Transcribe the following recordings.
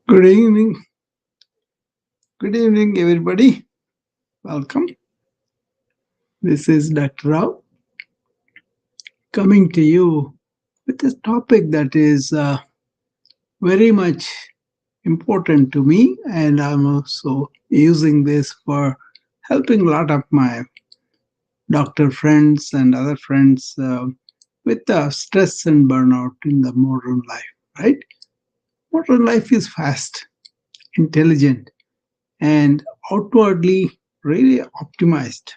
Good evening. Good evening, everybody. Welcome. This is Dr. Rao coming to you with a topic that is very much important to me, and I'm also using this for helping a lot of my doctor friends and other friends with stress and burnout in the modern life, right? Modern life is fast, intelligent, and outwardly really optimized,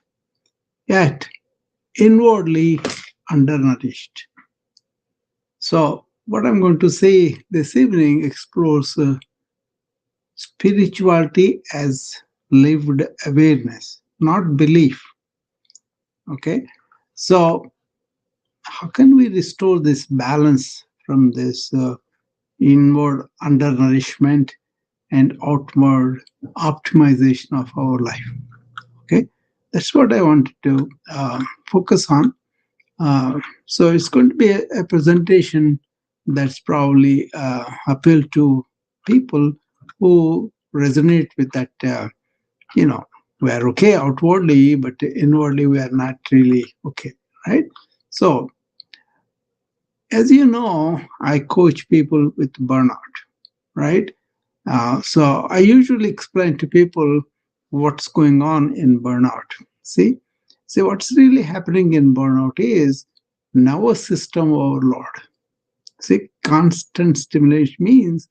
yet inwardly undernourished. So, what I'm going to say this evening explores spirituality as lived awareness, not belief. Okay, so how can we restore this balance from this inward undernourishment and outward optimization of our life? Okay, that's what I wanted to focus on. So it's going to be a presentation that's probably appeal to people who resonate with that. You know, we are okay outwardly, but inwardly we are not really okay, right? So, as you know, I coach people with burnout, right? So I usually explain to people what's going on in burnout. See, see what's really happening in burnout is nervous system overload. See, constant stimulation means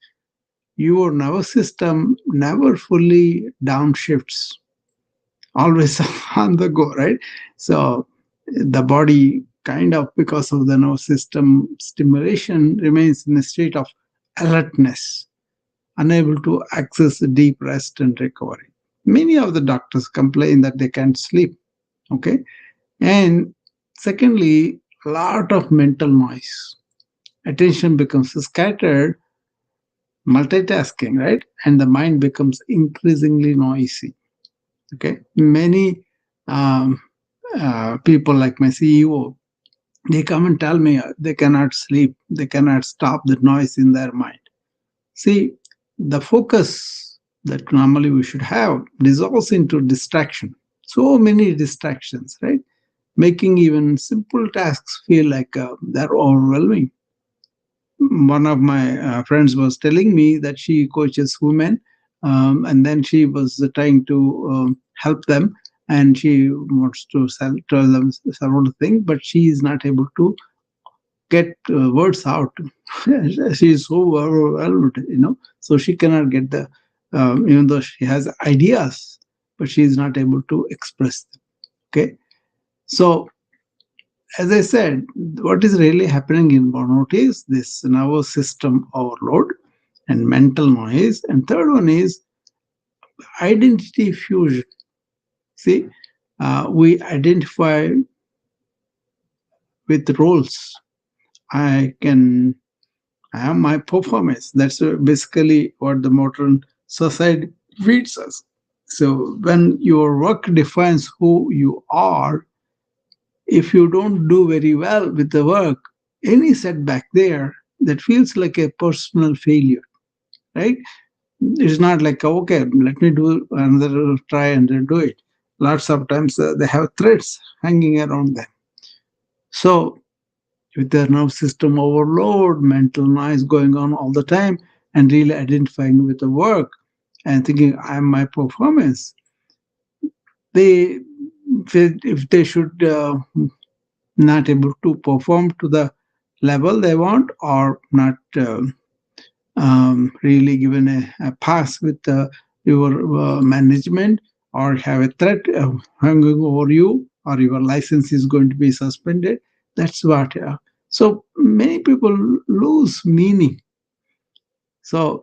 your nervous system never fully downshifts, always on the go, right? So the body kind of, because of the nervous system stimulation, remains in a state of alertness, unable to access deep rest and recovery. Many of the doctors complain that they can't sleep. Okay. And secondly, a lot of mental noise. Attention becomes scattered, multitasking, right? And the mind becomes increasingly noisy. Okay. Many um, people like my CEO, they come and tell me they cannot sleep, they cannot stop the noise in their mind. See, the focus that normally we should have dissolves into distraction. So many distractions, right? Making even simple tasks feel like they're overwhelming. One of my friends was telling me that she coaches women, and then she was trying to help them, and she wants to tell them several things, but she is not able to get words out. She is so overwhelmed, so she cannot get the, even though she has ideas, but she is not able to express them. Okay, so as I said, what is really happening in burnout is this nervous system overload and mental noise. And third one is identity fusion. See, we identify with roles. I can I have my performance. That's basically what the modern society feeds us. So when your work defines who you are, if you don't do very well with the work, any setback there, that feels like a personal failure, right? It's not like, okay, let me do another try and then do it. Lots of times they have threats hanging around them. So with their nerve system overload, mental noise going on all the time, and really identifying with the work and thinking, I'm my performance. They, if they should not able to perform to the level they want, or not really given a pass with your management, or have a threat hanging over you, or your license is going to be suspended. That's what. So many people lose meaning. So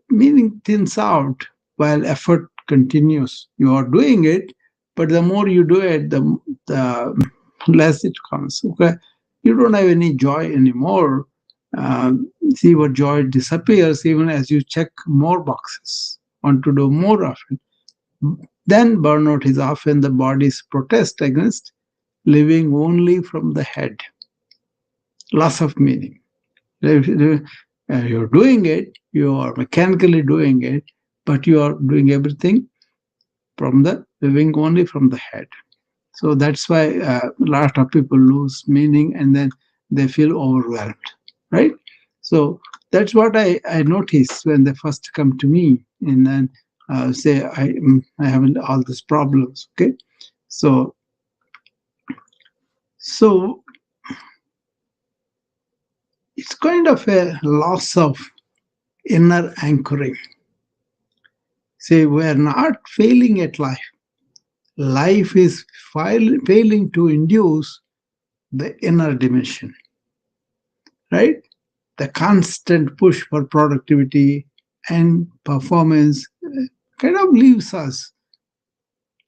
meaning thins out while effort continues. You are doing it, but the more you do it, the less it comes. Okay, you don't have any joy anymore. See, what joy disappears even as you check more boxes, want to do more of it. Then burnout is often the body's protest against living only from the head. Loss of meaning. You're doing it, you are mechanically doing it, but you are doing everything from the living only from the head. So that's why a lot of people lose meaning and then they feel overwhelmed, right? So that's what I notice when they first come to me and then say, I have all these problems, okay? So, so it's kind of a loss of inner anchoring. Say, we're not failing at life. Life is failing to induce the inner dimension, right? The constant push for productivity and performance kind of leaves us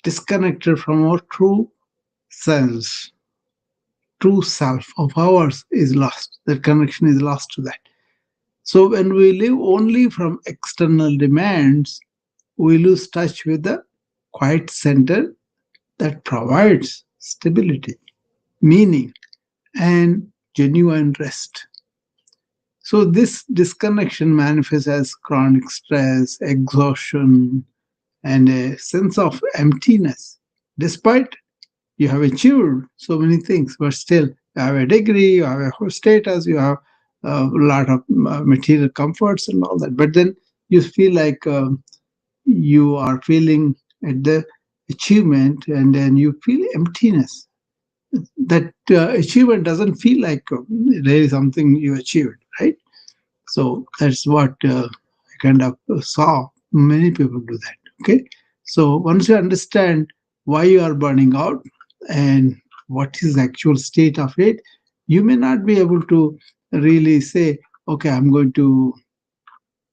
disconnected from our true selves. True self of ours is lost. That connection is lost to that. So when we live only from external demands, we lose touch with the quiet center that provides stability, meaning, and genuine rest. So this disconnection manifests as chronic stress, exhaustion, and a sense of emptiness. Despite you have achieved so many things, but still you have a degree, you have a whole status, you have a lot of material comforts and all that. But then you feel like you are feeling at the achievement, and then you feel emptiness. That achievement doesn't feel like there is something you achieved, right? So that's what I kind of saw many people do that. Okay. So once you understand why you are burning out and what is the actual state of it, you may not be able to really say, okay, I'm going to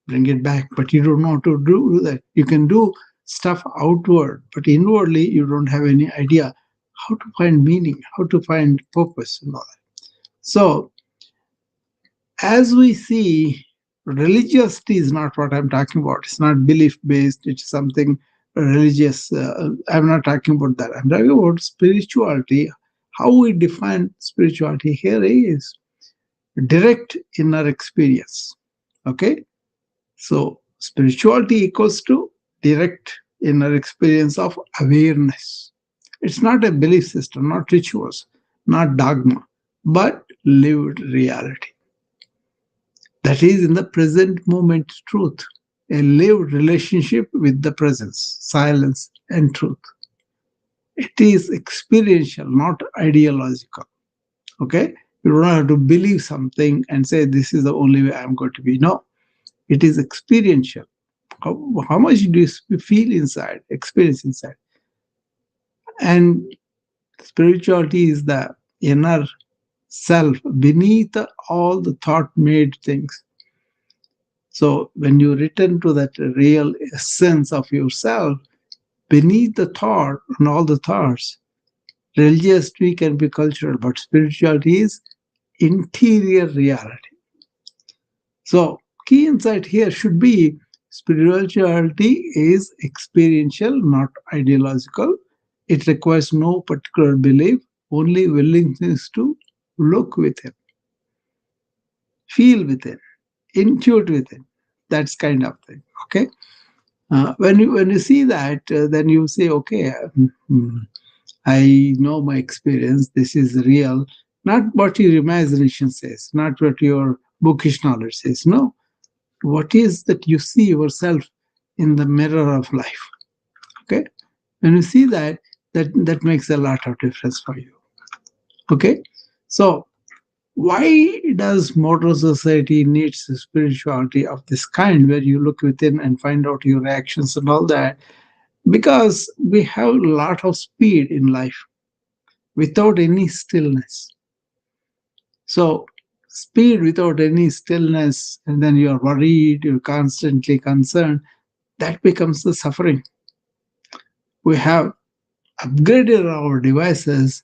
bring it back, but you don't know how to do that. You can do stuff outward, but inwardly, you don't have any idea how to find meaning, how to find purpose, and all that. So as we see, religiosity is not what I'm talking about. It's not belief based, it's something religious. I'm not talking about that. I'm talking about spirituality. How we define spirituality here is direct inner experience. Okay? So, spirituality equals to direct inner experience of awareness. It's not a belief system, not rituals, not dogma, but lived reality. That is in the present moment truth, a lived relationship with the presence, silence, and truth. It is experiential, not ideological. Okay? You don't have to believe something and say, this is the only way I'm going to be. No, it is experiential. How much do you feel inside, experience inside? And spirituality is the inner self beneath all the thought made things. So when you return to that real essence of yourself, beneath the thought and all the thoughts, religiosity can be cultural, but spirituality is interior reality. So key insight here should be spirituality is experiential, not ideological. It requires no particular belief, only willingness to look within, feel within, intuit within. That's kind of thing. Okay. When you see that, then you say, okay, mm, I know my experience. This is real, not what your imagination says, not what your bookish knowledge says. No, what is that you see yourself in the mirror of life. Okay, when you see that, that makes a lot of difference for you. Okay, so why does modern society needs spirituality of this kind, where you look within and find out your reactions and all that? Because we have a lot of speed in life without any stillness. So, speed without any stillness, and then you're worried, you're constantly concerned, that becomes the suffering. We have upgraded our devices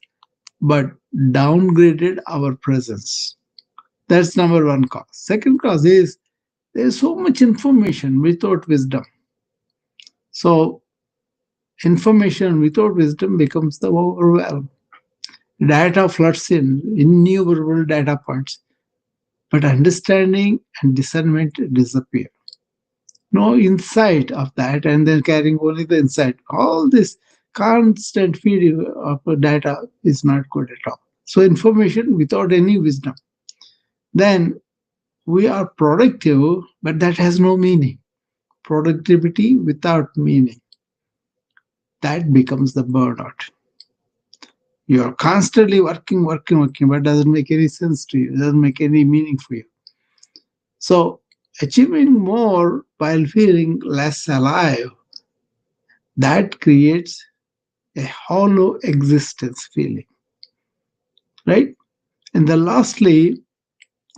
but downgraded our presence. That's number one cause. Second cause is there's so much information without wisdom. So, information without wisdom becomes the overwhelm. Data floods in, innumerable data points. but understanding and discernment disappear. No insight of that, and then carrying only the insight. All this constant feeding of data is not good at all. So, information without any wisdom. Then we are productive, but that has no meaning. Productivity without meaning, that becomes the burnout. You are constantly working, working, working, but doesn't make any sense to you, doesn't make any meaning for you. So, achieving more while feeling less alive, that creates a hollow existence feeling, right? And then lastly,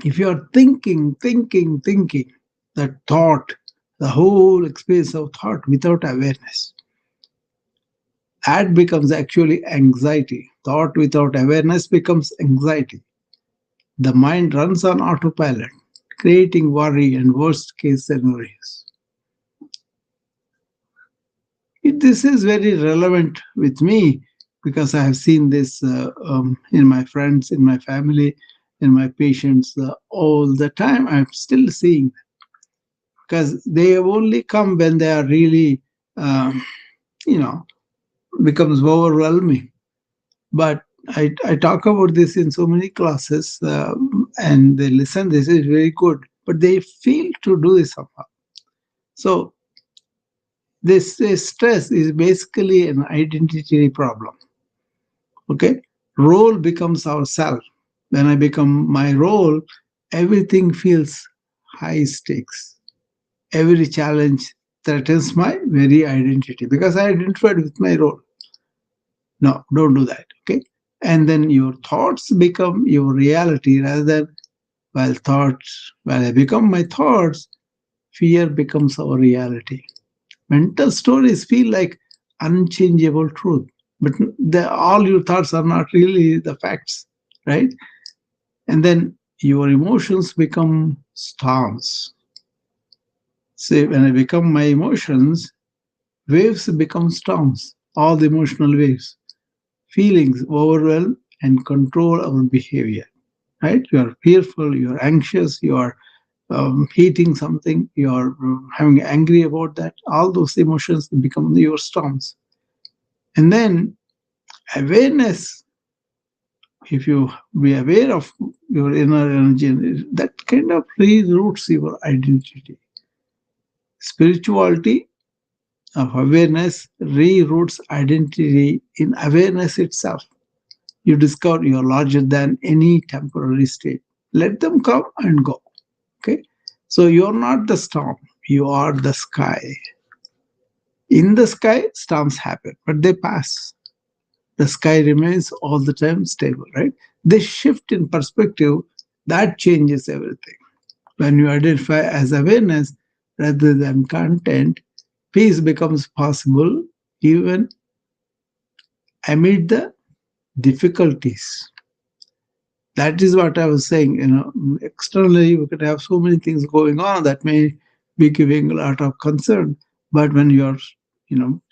if you are thinking, thinking, thinking, that thought, the whole experience of thought without awareness, that becomes actually anxiety. Thought without awareness becomes anxiety. The mind runs on autopilot, creating worry and worst case scenarios. This is very relevant with me because I have seen this in my friends, in my family, in my patients all the time. I'm still seeing because they only come when they are really, um, you know, becomes overwhelming. But I talk about this in so many classes and they listen, this is very good, but they fail to do this somehow. So this stress is basically an identity problem. Okay, role becomes our self. When I become my role, everything feels high stakes. Every challenge threatens my very identity because I identified with my role. No, don't do that. Okay, and then your thoughts become your reality rather than, while thoughts, while I become my thoughts, fear becomes our reality. Mental stories feel like unchangeable truth, but all your thoughts are not really the facts, right? And then your emotions become storms. See, when I become my emotions, waves become storms, all the emotional waves. Feelings overwhelm and control our behavior, right? You are fearful, you are anxious, you are hating something, you are having angry about that. All those emotions become your storms. And then awareness, if you be aware of your inner energy, that kind of reroutes your identity. Spirituality of awareness reroutes identity in awareness itself. You discover you are larger than any temporary state. Let them come and go. Okay. So you're not the storm, you are the sky. In the sky, storms happen, but they pass. The sky remains all the time stable, right? This shift in perspective, that changes everything. When you identify as awareness rather than content, peace becomes possible even amid the difficulties. That is what I was saying. Externally, we could have so many things going on that may be giving a lot of concern. But when you're,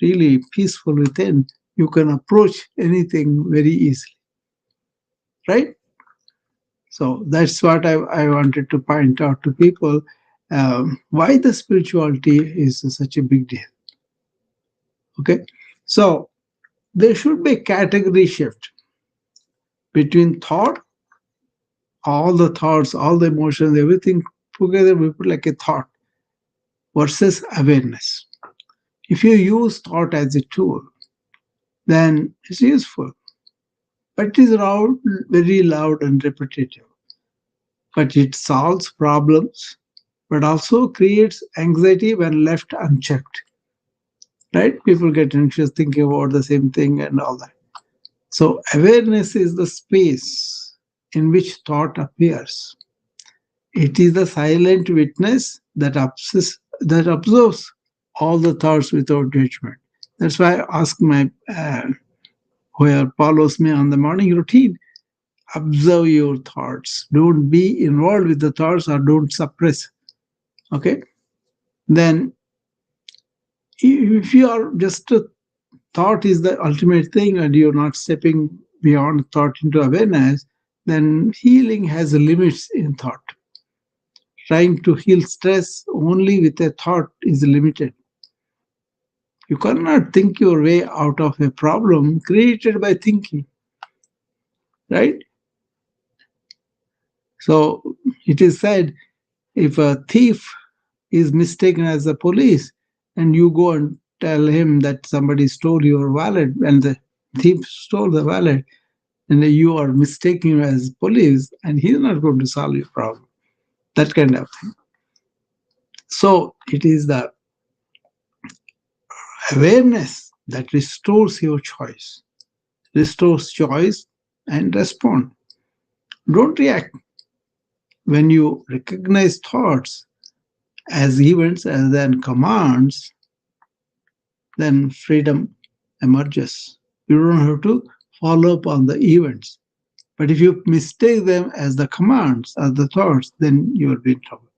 really peaceful within, you can approach anything very easily, right? So that's what I wanted to point out to people. Why the spirituality is such a big deal. Okay. So there should be a category shift between thought, all the thoughts, all the emotions, everything together, we put like a thought versus awareness. If you use thought as a tool, then it's useful. But it is loud, very loud and repetitive. But it solves problems, but also creates anxiety when left unchecked. Right? People get anxious thinking about the same thing and all that. So awareness is the space in which thought appears. It is the silent witness that observes all the thoughts without judgment. That's why I ask my whoever follows me on the morning routine, observe your thoughts. Don't be involved with the thoughts or don't suppress. Okay. Then if you are just a thought is the ultimate thing and you're not stepping beyond thought into awareness, then healing has limits in thought. trying to heal stress only with a thought is limited. You cannot think your way out of a problem created by thinking, right? So it is said, if a thief is mistaken as the police and you go and tell him that somebody stole your wallet and the thief stole the wallet, and you are mistaking him as police, and he's not going to solve your problem. That kind of thing. So it is the awareness that restores your choice, restores choice, and respond. Don't react. When you recognize thoughts as events and then commands, then freedom emerges. You don't have to follow up on the events. But if you mistake them as the commands, as the thoughts, then you will be in trouble.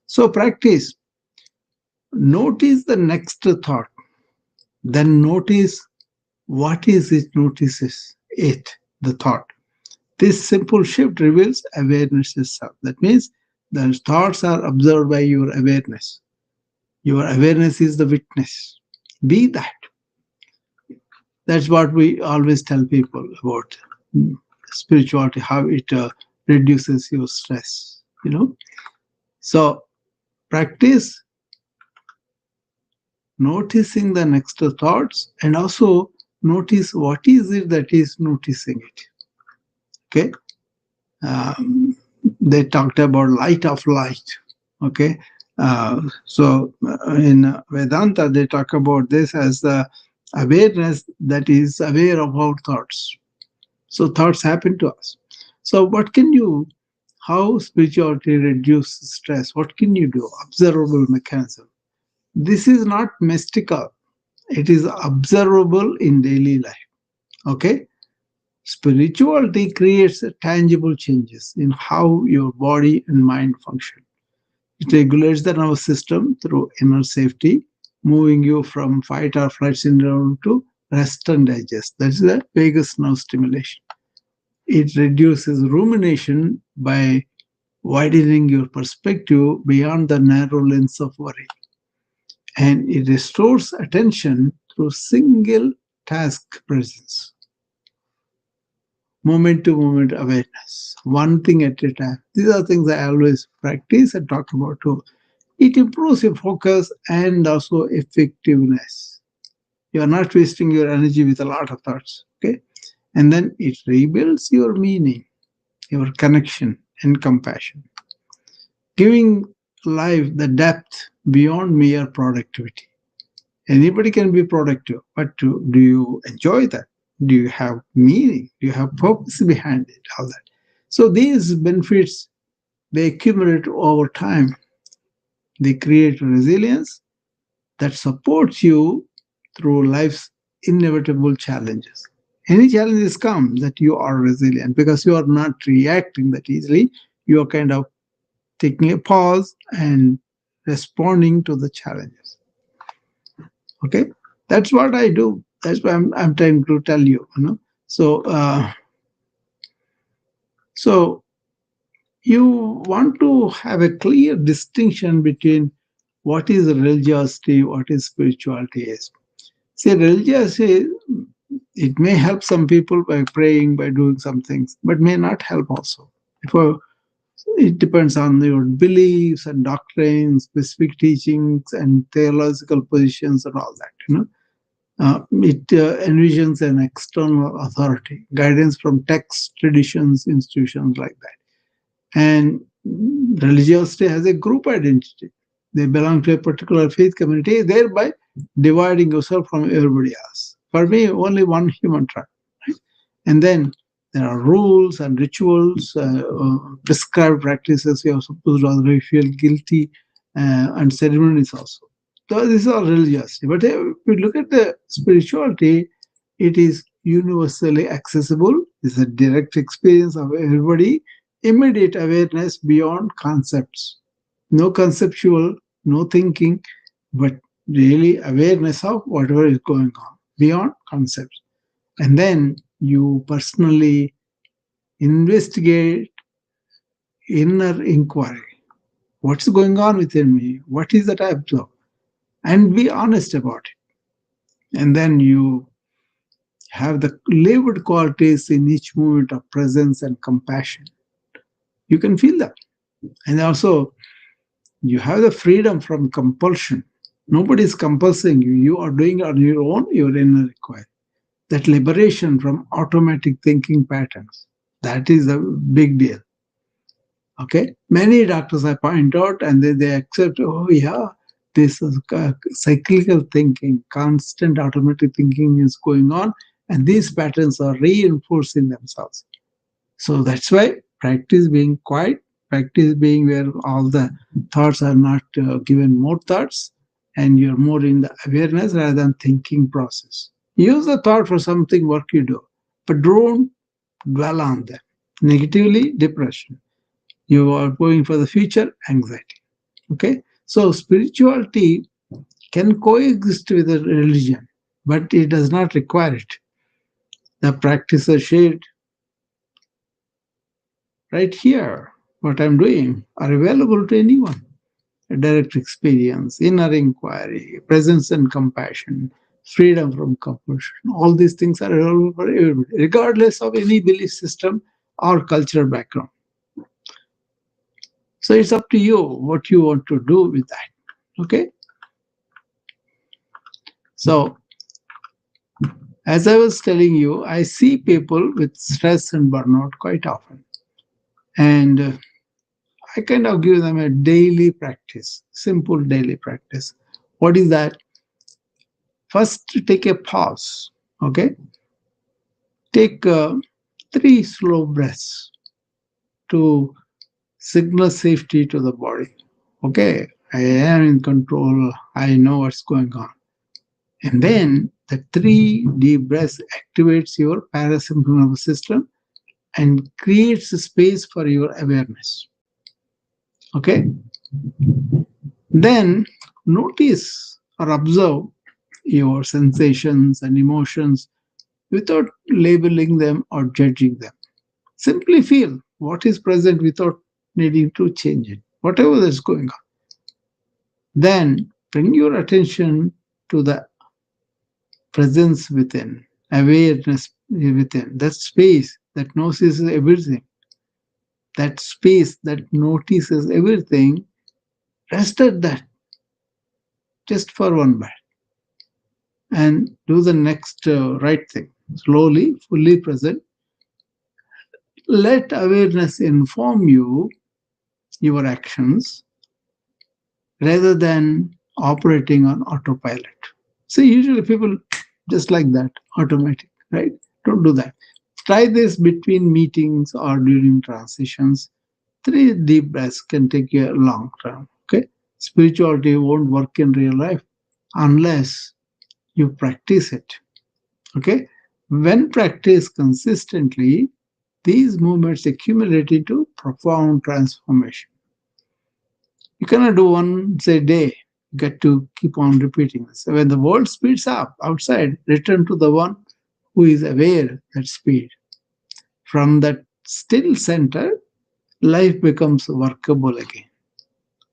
So practice. Notice the next thought. Then notice what is it notices it, the thought. This simple shift reveals awareness itself. That means the thoughts are observed by your awareness. Your awareness is the witness. Be that. That's what we always tell people about spirituality, how it reduces your stress. So practice noticing the next thoughts and also notice what is it that is noticing it. Okay. They talked about light of light. Okay. So in Vedanta, they talk about this as the awareness that is aware of our thoughts. So thoughts happen to us. So what can you, how spirituality reduces stress? What can you do? Observable mechanism. This is not mystical. It is observable in daily life. Okay. Spirituality creates tangible changes in how your body and mind function. It regulates the nervous system through inner safety, moving you from fight or flight syndrome to rest and digest. That is the vagus nerve stimulation. It reduces rumination by widening your perspective beyond the narrow lens of worry. And it restores attention through single task presence. Moment to moment awareness, one thing at a time. These are things I always practice and talk about too. It improves your focus and also effectiveness. You are not wasting your energy with a lot of thoughts. Okay. And then it rebuilds your meaning, your connection and compassion, giving life the depth beyond mere productivity. Anybody can be productive, but do you enjoy that? Do you have meaning? Do you have purpose behind it? All that. So these benefits, they accumulate over time. They create resilience that supports you through life's inevitable challenges. Any challenges come, that you are resilient because you are not reacting that easily. You are kind of taking a pause and responding to the challenges. Okay, that's what I do. That's what I'm trying to tell you. So you want to have a clear distinction between what is religiosity, what is spirituality is. See, religiosity, it may help some people by praying, by doing some things, but may not help also. It depends on your beliefs and doctrines, specific teachings and theological positions and all that. It envisions an external authority, guidance from texts, traditions, institutions like that. And religiosity has a group identity. They belong to a particular faith community, thereby dividing yourself from everybody else. For me, only one human tribe. Right? And then there are rules and rituals, prescribed practices you are supposed to otherwise feel guilty, and ceremonies also. So these are religiosity. But if you look at the spirituality, it is universally accessible. It's a direct experience of everybody, immediate awareness beyond concepts. No conceptual, no thinking, but really awareness of whatever is going on beyond concepts. And then you personally investigate inner inquiry. What's going on within me? What is that I observe? And be honest about it. And then you have the lived qualities in each moment of presence and compassion. You can feel that. And also, you have the freedom from compulsion. Nobody is compulsing you. You are doing it on your own, your inner require. That liberation from automatic thinking patterns. That is a big deal. Okay. Many doctors I point out and they accept, oh, yeah, this is cyclical thinking, constant automatic thinking is going on, and these patterns are reinforcing themselves. So that's why practice being quiet, practice being where all the thoughts are not given more thoughts, and you're more in the awareness rather than thinking process. Use the thought for something work you do, but don't dwell on them. Negatively, depression. You are going for the future, anxiety. Okay? So spirituality can coexist with a religion, but it does not require it. The practices shared right here, what I'm doing, are available to anyone. A direct experience, inner inquiry, presence and compassion, freedom from compulsion. All these things are available for everybody, regardless of any belief system or cultural background. So it's up to you what you want to do with that. Okay? So, as I was telling you, I see people with stress and burnout quite often. And I kind of give them a daily practice, simple daily practice. What is that? First, take a pause. Okay? Take 3 slow breaths to signal safety to the body. Okay, I am in control. I know what's going on. And then the 3 deep breaths activates your parasympathetic nervous system and creates a space for your awareness. Okay? Then notice or observe your sensations and emotions without labeling them or judging them. Simply feel what is present without needing to change it, whatever is going on. Then bring your attention to the presence within, awareness within, that space that notices everything, that space that notices everything. Rest at that just for one breath and do the next right thing. Slowly, fully present. Let awareness inform you, your actions, rather than operating on autopilot. So usually people just like that, automatic, right? Don't do that. Try this between meetings or during transitions. 3 deep breaths can take you a long term. Okay. Spirituality won't work in real life unless you practice it. Okay. When practiced consistently, these movements accumulate into profound transformation. You cannot do one say day. You get to keep on repeating this. So when the world speeds up outside, return to the one who is aware that speed. From that still center, life becomes workable again.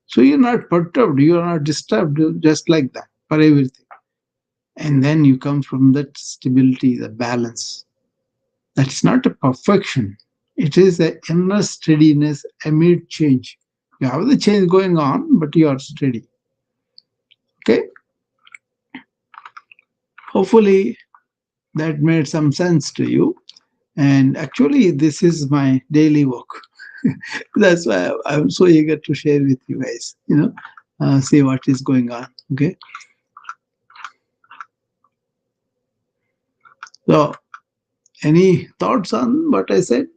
So you're not perturbed, you are not disturbed, just like that for everything. And then you come from that stability, the balance. That's not a perfection. It is an inner steadiness amid change. You have the change going on, but you are steady. Okay? Hopefully that made some sense to you. And actually, this is my daily work. That's why I'm so eager to share with you guys, see what is going on. Okay. So, any thoughts on what I said?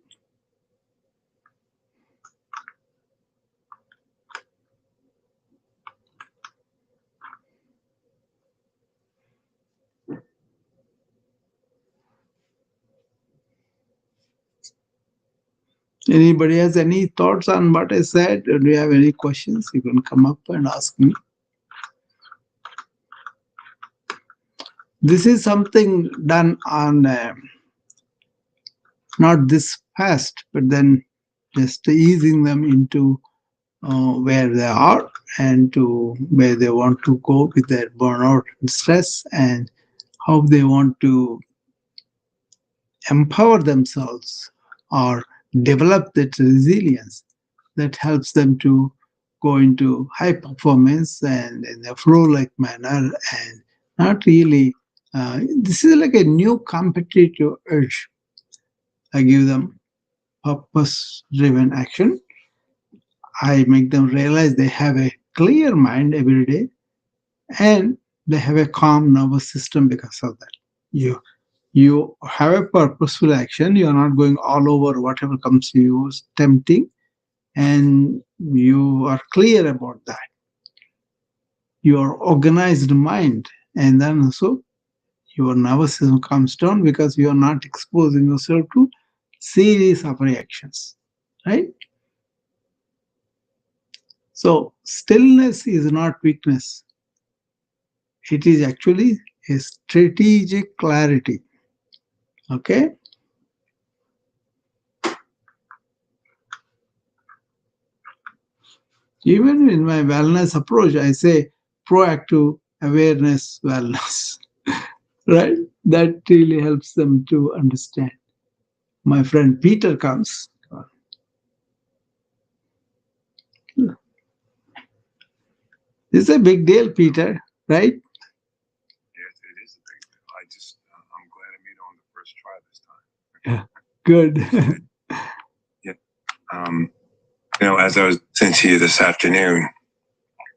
Anybody has any thoughts on what I said? Do you have any questions? You can come up and ask me. This is something done on not this fast, but then just easing them into where they are and to where they want to go with their burnout and stress, and how they want to empower themselves or develop that resilience that helps them to go into high performance and in a flow like manner, and not really this is like a new competitive urge. I give them purpose driven action. I make them realize they have a clear mind every day, and they have a calm nervous system because of that. You have a purposeful action. You are not going all over whatever comes to you is tempting, and you are clear about that. Your organized mind, and then also your nervous system comes down because you are not exposing yourself to series of reactions, right? So stillness is not weakness. It is actually a strategic clarity. Okay. Even in my wellness approach, I say proactive awareness wellness, right? That really helps them to understand. My friend Peter comes. This is a big deal, Peter, right? Yes, it is a big deal. I'm glad I made it on the first try this time. Yeah. Good. Yeah. Um, as I was listening to you this afternoon,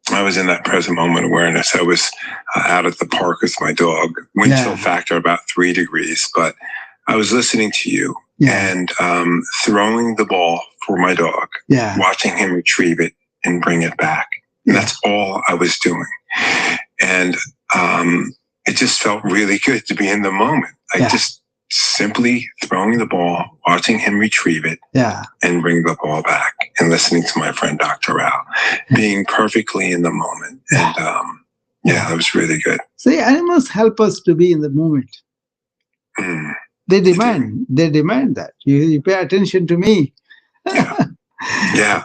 I was in that present moment awareness. I was out at the park with my dog. Wind chill factor about 3 degrees, but I was listening to you and throwing the ball for my dog, watching him retrieve it and bring it back. And that's all I was doing. And it just felt really good to be in the moment. Just simply throwing the ball, watching him retrieve it, and bring the ball back, and listening to my friend Dr. Rao, being perfectly in the moment. And that was really good. See, animals help us to be in the moment. They demand that you pay attention to me. Yeah.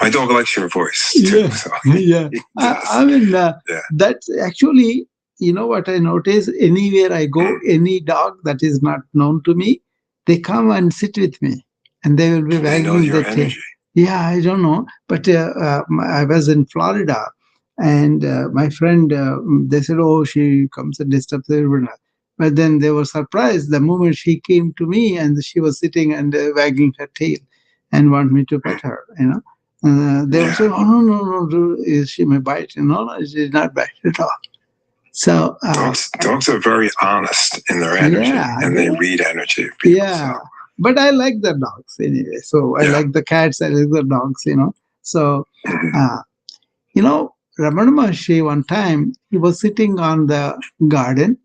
My dog likes your voice too. So. I mean, that's actually, you know what I notice? Anywhere I go, any dog that is not known to me, they come and sit with me, and they will be wagging their tail. Yeah, I don't know, but I was in Florida, and my friend, they said, "Oh, she comes and disturbs everyone." But then they were surprised the moment she came to me, and she was sitting and wagging her tail and want me to pet her, you know. They were saying, "Oh, no, no, no, she may bite." No, no, she did not bite at all. So dogs are very honest in their energy, and they read energy of people. So. But I like the dogs anyway. So I like the cats, I like the dogs, you know. So, Ramana Maharshi, one time, he was sitting on the garden,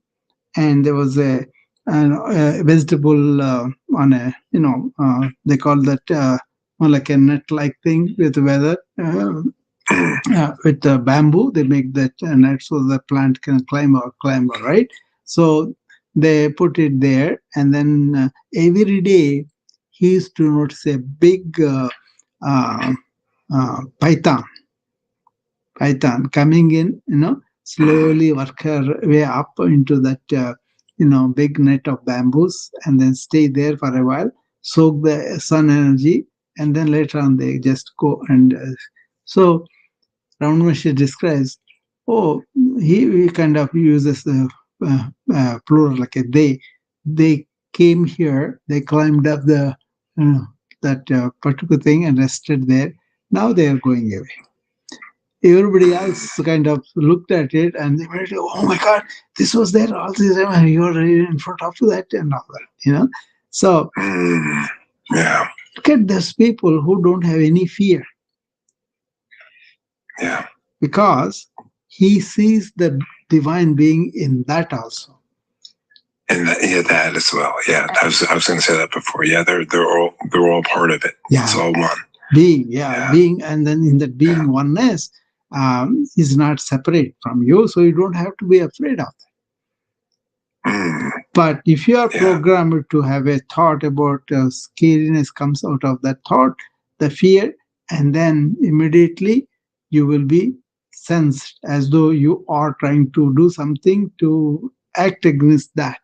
and there was a vegetable on a, they call that like a net-like thing with weather. With the bamboo, they make that net so the plant can climb, right? So they put it there, and then every day he used to notice a big uh, python coming in, slowly work her way up into that, big net of bamboos, and then stay there for a while, soak the sun energy, and then later on they just go and so Ramana describes, oh, he kind of uses the plural like a they. They came here, they climbed up the that particular thing and rested there. Now they are going away. Everybody else kind of looked at it and they were like, oh my God, this was there all this time and you were in front of that and all that. So look at those people who don't have any fear. Because he sees the divine being in that also. And that as well. Yeah, I was going to say that before. Yeah, they're all part of it. Yeah. It's all one. Being, being, and then in that being oneness is not separate from you, so you don't have to be afraid of that. But if you are programmed to have a thought about scariness comes out of that thought, the fear, and then immediately you will be sensed as though you are trying to do something to act against that.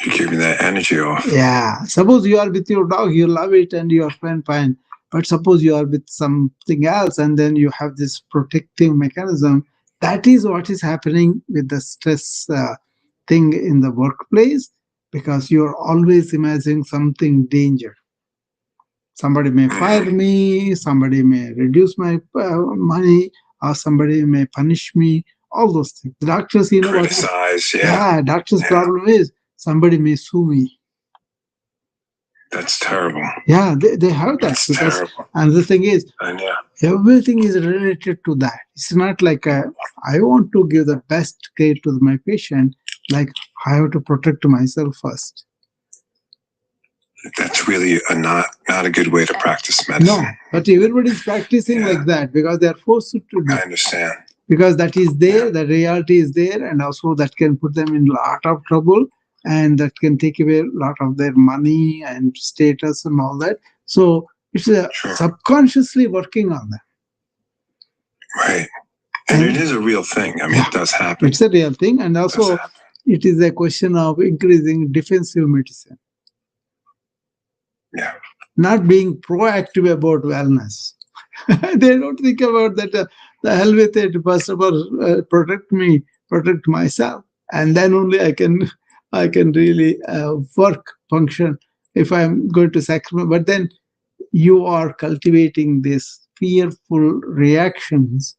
You're keeping that energy off. Yeah. Suppose you are with your dog, you love it and you are fine. But suppose you are with something else and then you have this protective mechanism. That is what is happening with the stress thing in the workplace, because you are always imagining something danger. Somebody may fire me, somebody may reduce my money, or somebody may punish me. All those things. The doctors, you know what? Criticize, Yeah, doctor's Yeah. problem is somebody may sue me. That's terrible. Yeah, they have that That's because, terrible. and the thing is, And yeah, everything is related to that. It's not like I want to give the best care to my patient, like I have to protect myself first. that's really not a good way to practice medicine. No, but everybody is practicing Yeah. like that because they are forced to do. I understand. Because that is there, the reality is there, and also that can put them in a lot of trouble, and that can take away a lot of their money and status and all that. So it's Sure. subconsciously working on them. Right. And And it is a real thing. I mean, Yeah. it does happen. it's a real thing, and It does also happen. it is a question of increasing defensive medicine, Yeah. not being proactive about wellness. They don't think about that. The hell with it. First of all, protect me, protect myself, and then only I can really work, function. If I'm going to sacrifice, but then you are cultivating these fearful reactions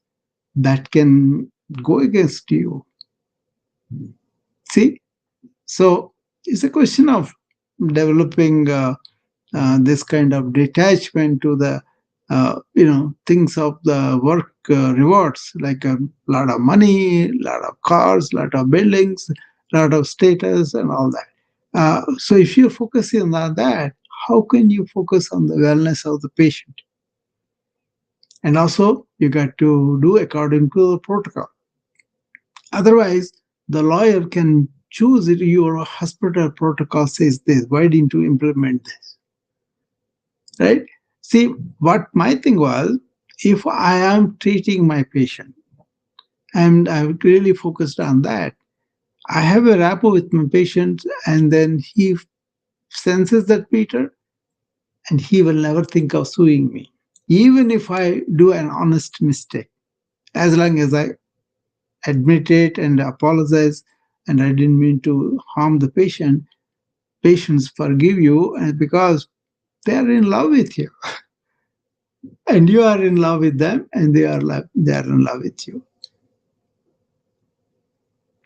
that can go against you. See, so it's a question of developing this kind of detachment to the things of the work rewards, like a lot of money, lot of cars, lot of buildings, lot of status and all that. So if you're focusing on that, how can you focus on the wellness of the patient? And also you got to do according to the protocol. Otherwise the lawyer can choose it. Your hospital protocol says this, why didn't you implement this? Right? See, what my thing was, if I am treating my patient and I'm really focused on that, I have a rapport with my patient, and then he senses that, Peter, and he will never think of suing me. Even if I do an honest mistake, as long as I admit it and apologize and I didn't mean to harm the patient, patients forgive you, and because they are in love with you. And you are in love with them, and they are in love with you.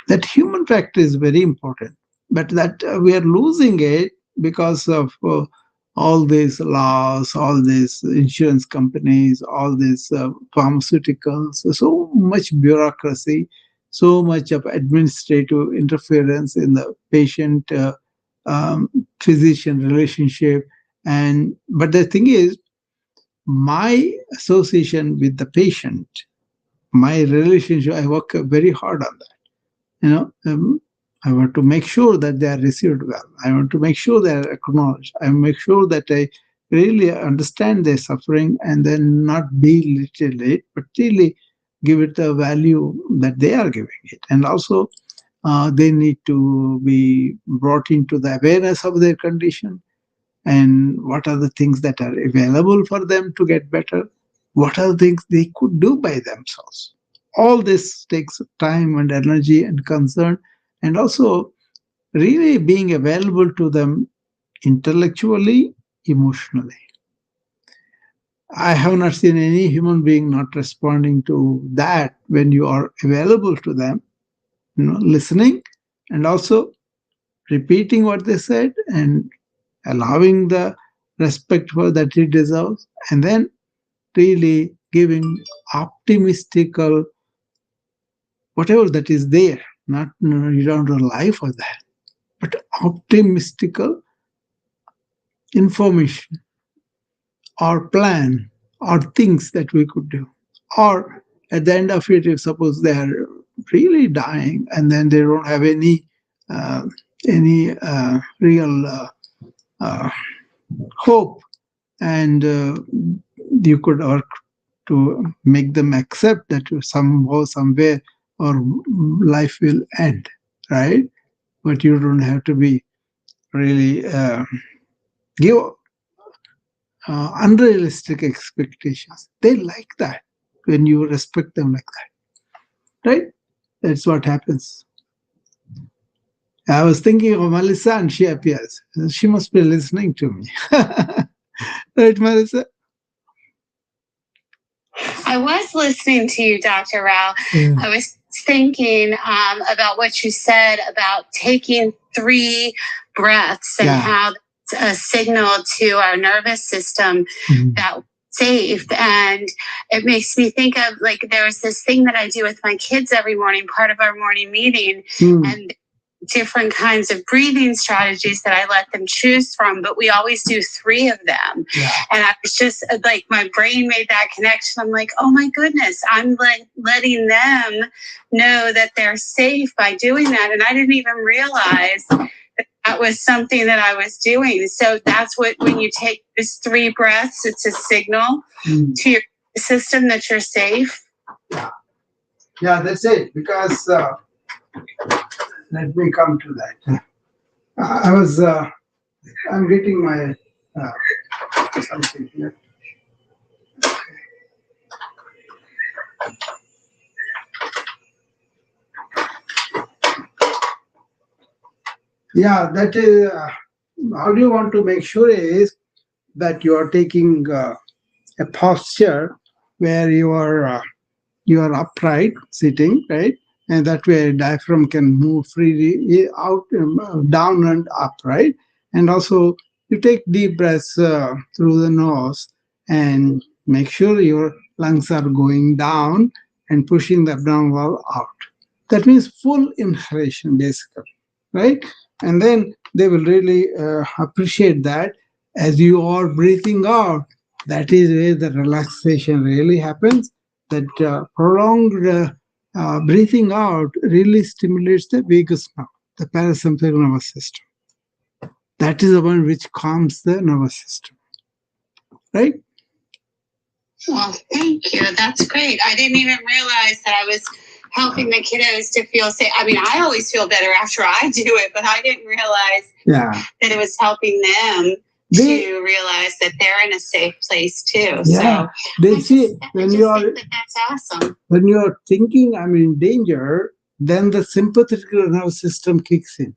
That human factor is very important, but that we are losing it because of all these laws, all these insurance companies, all these pharmaceuticals, so much bureaucracy, so much of administrative interference in the patient physician relationship. And but the thing is, my association with the patient, my relationship, I work very hard on that. I want to make sure that they are received well. I want to make sure they are acknowledged. I make sure that I really understand their suffering and then not belittle it, but really give it the value that they are giving it. And also, they need to be brought into the awareness of their condition, and what are the things that are available for them to get better, what are the things they could do by themselves. All this takes time and energy and concern, and also really being available to them intellectually, emotionally. I have not seen any human being not responding to that when you are available to them, listening, and also repeating what they said and allowing the respect for that it deserves, and then really giving optimistical whatever that is there. Not, you don't rely for that, but optimistical information or plan or things that we could do. Or at the end of it, if suppose they are really dying and then they don't have any real uh, hope, and you could work to make them accept that somehow, somewhere, our life will end, right? But you don't have to be really give unrealistic expectations. They like that when you respect them like that, right? That's what happens. I was thinking of Melissa and she appears. She must be listening to me. Right, Melissa? I was listening to you, Dr. Rao. Yeah. I was thinking about what you said about taking 3 breaths and Yeah. how it's a signal to our nervous system Mhm. that we're safe. And it makes me think of, like, there's this thing that I do with my kids every morning, part of our morning meeting, Mm. and different kinds of breathing strategies that I let them choose from, but we always do 3 of them. Yeah. And I was just like, my brain made that connection. I'm like, oh my goodness, I'm letting them know that they're safe by doing that. And I didn't even realize that was something that I was doing. So that's what, when you take these 3 breaths, it's a signal Mm. to your system that you're safe. Yeah, that's it. Because let me come to that. I'm getting my something here. Yeah, that is. How do you want to make sure is that you are taking a posture where you are upright, sitting, right, and that way diaphragm can move freely out, down and up, right, and also you take deep breaths through the nose and make sure your lungs are going down and pushing the abdominal wall out. That means full inhalation, basically, right? And then they will really appreciate that as you are breathing out. That is where the relaxation really happens. That prolonged breathing out really stimulates the vagus nerve, the parasympathetic nervous system. That is the one which calms the nervous system, right? Well, thank you. That's great. I didn't even realize that I was helping the kiddos to feel safe. I mean, I always feel better after I do it, but I didn't realize Yeah. that it was helping them They- to realize that they're in a safe place too. Yeah. So They I see just when think you are that's awesome. when you are thinking I'm in danger, then the sympathetic nervous system kicks in,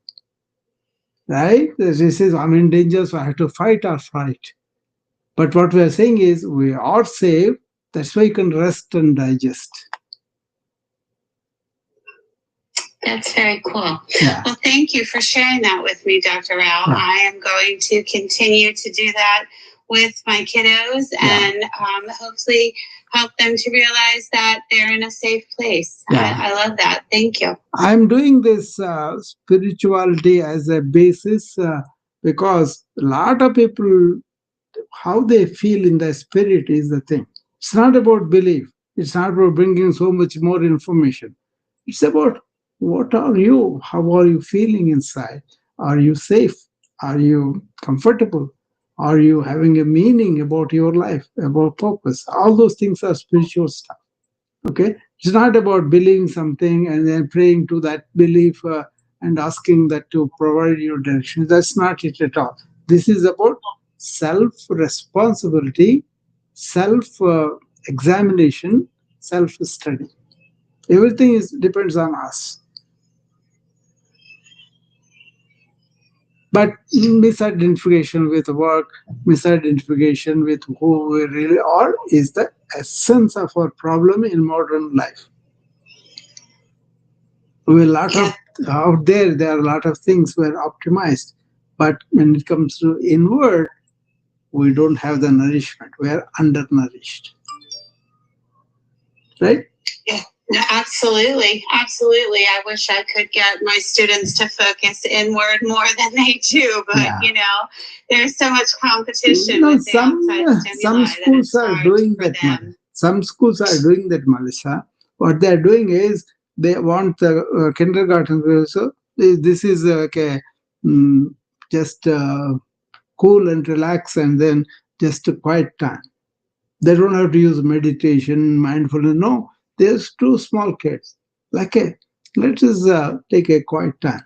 right? This is I'm in danger, so I have to fight or flight. But what we are saying is we are safe. That's why you can rest and digest. That's very cool. Yeah. Well, thank you for sharing that with me, Dr. Rao. Yeah. I am going to continue to do that with my kiddos and hopefully help them to realize that they're in a safe place. Yeah. I love that. Thank you. I'm doing this spirituality as a basis because a lot of people, how they feel in the spirit is the thing. It's not about belief. It's not about bringing so much more information. It's about what are you? How are you feeling inside? Are you safe? Are you comfortable? Are you having a meaning about your life, about purpose? All those things are spiritual stuff. Okay, it's not about believing something and then praying to that belief and asking that to provide your direction. That's not it at all. This is about self responsibility, self examination, self study. Everything is depends on us. But misidentification with work, misidentification with who we really are is the essence of our problem in modern life. We a lot of out there are a lot of things were optimized, but when it comes to inward, we don't have the nourishment. We are undernourished, right? No, absolutely. Absolutely. I wish I could get my students to focus inward more than they do, but Yeah. you know, there's so much competition No, with the outside some stimuli that schools it's are hard doing for that. them. Some schools are doing that, Melissa. What they are doing is they want the kindergarten also. This is okay, just cool and relax, and then just a quiet time. They don't have to use meditation, mindfulness. No, there's two small kids. Like, let us take a quiet time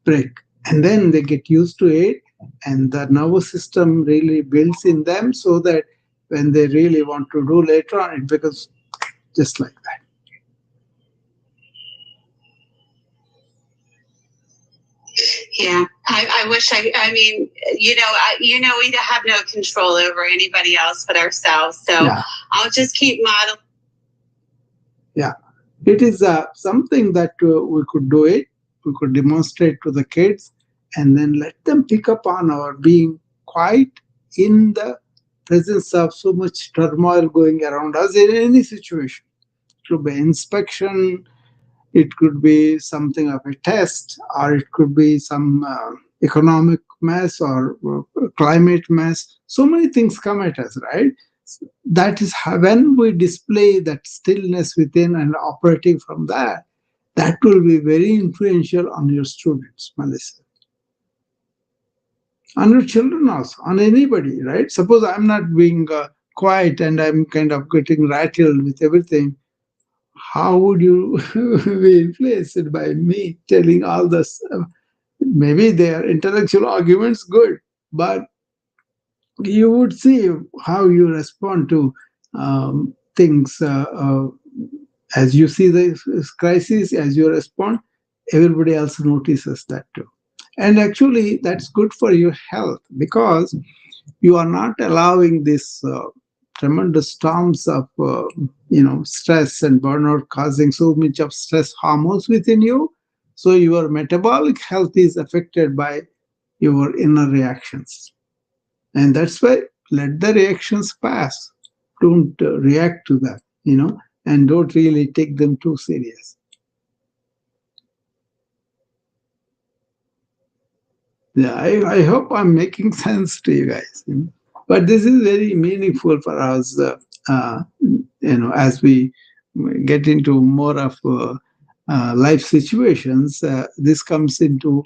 break, and then they get used to it, and the nervous system really builds in them so that when they really want to do later on, it becomes just like that. Yeah, I wish I mean, we have no control over anybody else but ourselves. So Yeah. I'll just keep modeling. Yeah, it is something that we could do it. We could demonstrate to the kids, and then let them pick up on our being quiet in the presence of so much turmoil going around us in any situation. It could be inspection, it could be something of a test, or it could be some economic mess or climate mess. So many things come at us, right? That is how, when we display that stillness within and operating from that, that will be very influential on your students, Melissa. On your children also, on anybody, right? Suppose I'm not being quiet and I'm kind of getting rattled with everything. How would you be influenced by me telling all this? Maybe their intellectual arguments good, but you would see how you respond to things as you see the crisis, as you respond, everybody else notices that too. And actually, that's good for your health because you are not allowing this tremendous storms of stress and burnout causing so much of stress hormones within you. So your metabolic health is affected by your inner reactions, and that's why let the reactions pass. Don't react to them, and don't really take them too serious. Yeah, I hope I'm making sense to you guys. But this is very meaningful for us, as we get into more of life situations. This comes into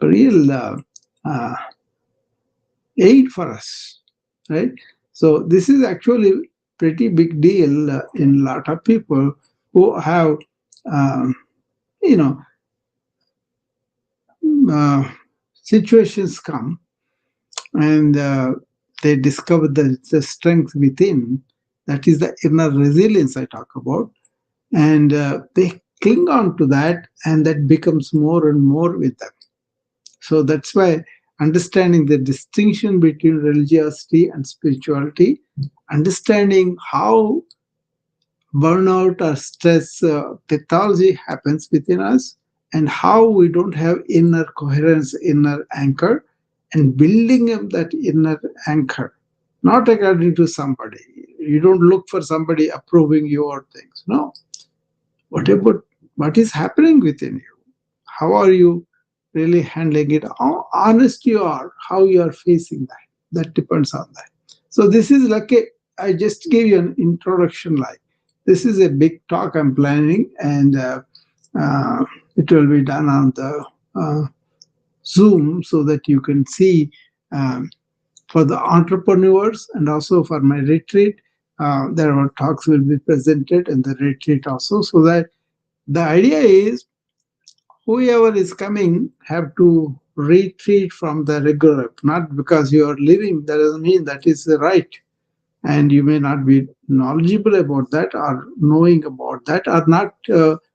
real aid for us, right? So this is actually pretty big deal in a lot of people who have, um, you know, uh, situations come and they discover the strength within. That is the inner resilience I talk about, and they cling on to that, and that becomes more and more with them. So that's why understanding the distinction between religiosity and spirituality, understanding how burnout or stress pathology happens within us, and how we don't have inner coherence, inner anchor, and building up that inner anchor, not according to somebody. You don't look for somebody approving your things. No. What about what is happening within you? How are you really handling it? How honest you are, how you are facing that. That depends on that. So this is like I just gave you an introduction. Like this is a big talk I'm planning, and uh, it will be done on the Zoom so that you can see um, for the entrepreneurs and also for my retreat. There are talks will be presented in the retreat also, so that the idea is whoever is coming have to retreat from the regular, not because you are living, that doesn't mean that is the right. And you may not be knowledgeable about that or knowing about that or not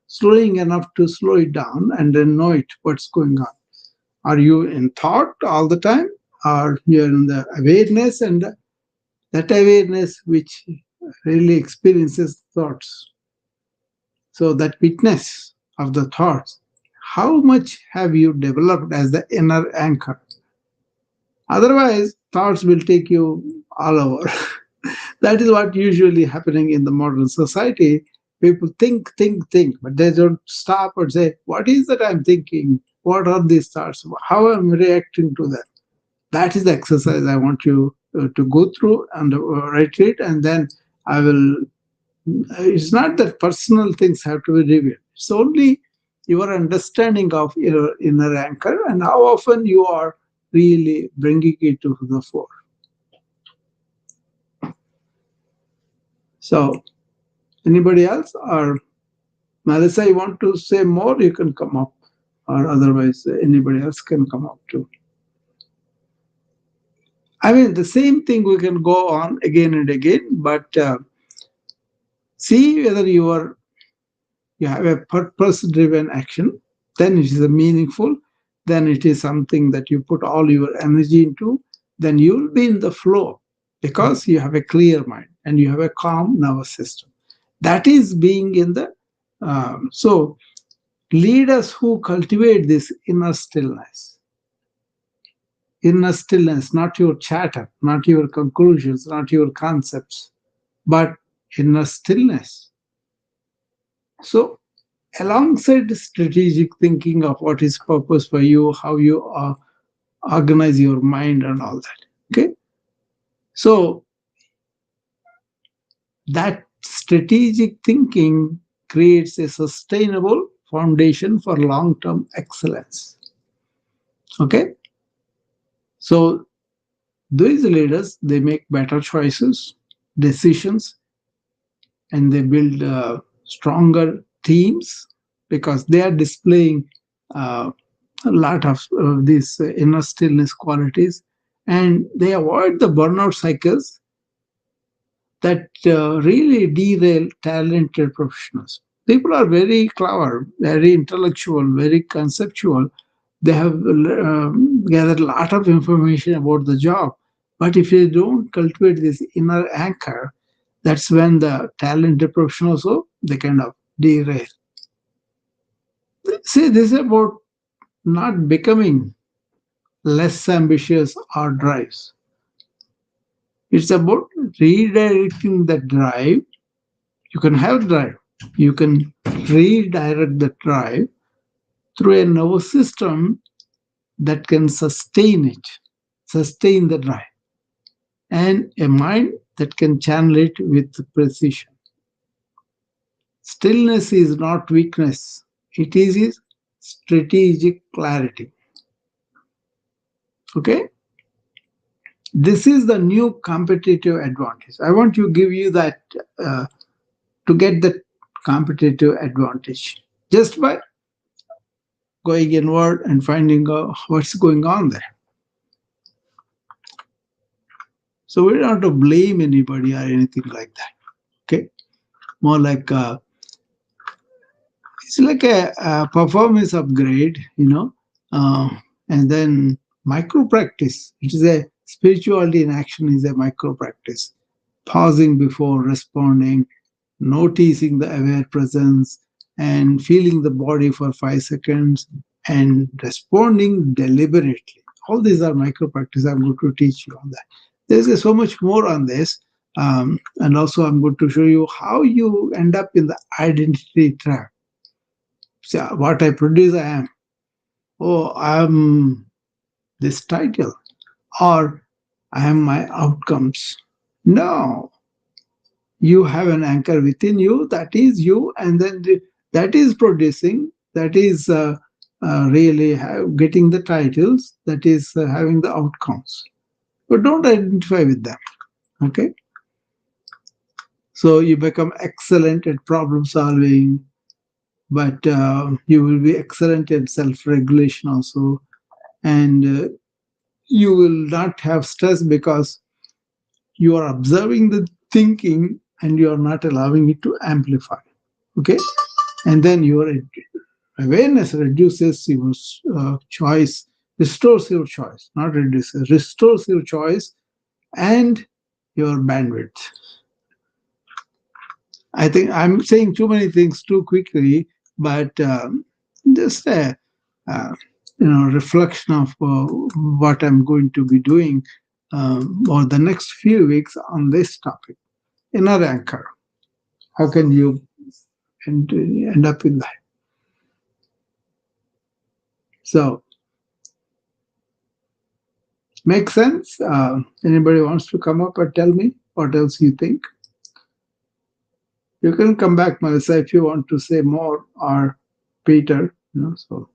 slowing enough to slow it down and then know it, what's going on. Are you in thought all the time? Or you're in the awareness, and that awareness which really experiences thoughts. So that witness of the thoughts, how much have you developed as the inner anchor? Otherwise, thoughts will take you all over. That is what usually happening in the modern society. People think, but they don't stop and say, what is that I'm thinking? What are these thoughts? How am I reacting to them? That is the exercise I want you to go through and retreat, and then I will. It's not that personal things have to be revealed. It's only your understanding of your inner anchor and how often you are really bringing it to the fore. So, anybody else? Or Melissa, you want to say more? You can come up. Or otherwise, anybody else can come up too. I mean, the same thing we can go on again and again, but see whether you have a purpose-driven action, then it is a meaningful, then it is something that you put all your energy into, then you will be in the flow because you have a clear mind and you have a calm nervous system. That is being in the so leaders who cultivate this inner stillness, not your chatter, not your conclusions, not your concepts, but inner stillness. So alongside strategic thinking of what is purpose for you, how you organize your mind and all that. Okay. So that strategic thinking creates a sustainable foundation for long-term excellence. Okay. So these leaders, they make better choices, decisions, and they build stronger teams because they are displaying uh, a lot of these inner stillness qualities, and they avoid the burnout cycles that really derail talented professionals. People are very clever, very intellectual, very conceptual. They have gathered a lot of information about the job, but if they don't cultivate this inner anchor, that's when the talented professionals also they kind of derail. See, this is about not becoming less ambitious or drives. It's about redirecting the drive. You can have drive. You can redirect the drive through a nervous system that can sustain the drive, and a mind that can channel it with precision. Stillness is not weakness, it is strategic clarity. Okay? This is the new competitive advantage. I want to give you that uh, to get the competitive advantage just by going inward and finding out what's going on there. So we don't have to blame anybody or anything like that. Okay, more like it's like a performance upgrade, and then micro practice. It is a spirituality in action is a micro practice. Pausing before responding, noticing the aware presence, and feeling the body for 5 seconds, and responding deliberately. All these are micro practice. I'm going to teach you on that. There's so much more on this. And also, I'm going to show you how you end up in the identity trap. So, what I produce, I am. Oh, I'm this title, or I am my outcomes. No, you have an anchor within you, that is you, and then that is producing, that is really getting the titles, that is having the outcomes, but don't identify with them. Okay, so you become excellent at problem solving, but you will be excellent at self-regulation also, and you will not have stress because you are observing the thinking and you are not allowing it to amplify. Okay, and then your awareness reduces your choice, restores your choice, not reduces, restores your choice and your bandwidth. I think I'm saying too many things too quickly, but just a reflection of what I'm going to be doing over the next few weeks on this topic. Inner anchor. How can you end up in that? So, make sense? Anybody wants to come up and tell me what else you think? You can come back, Melissa, if you want to say more, or Peter. So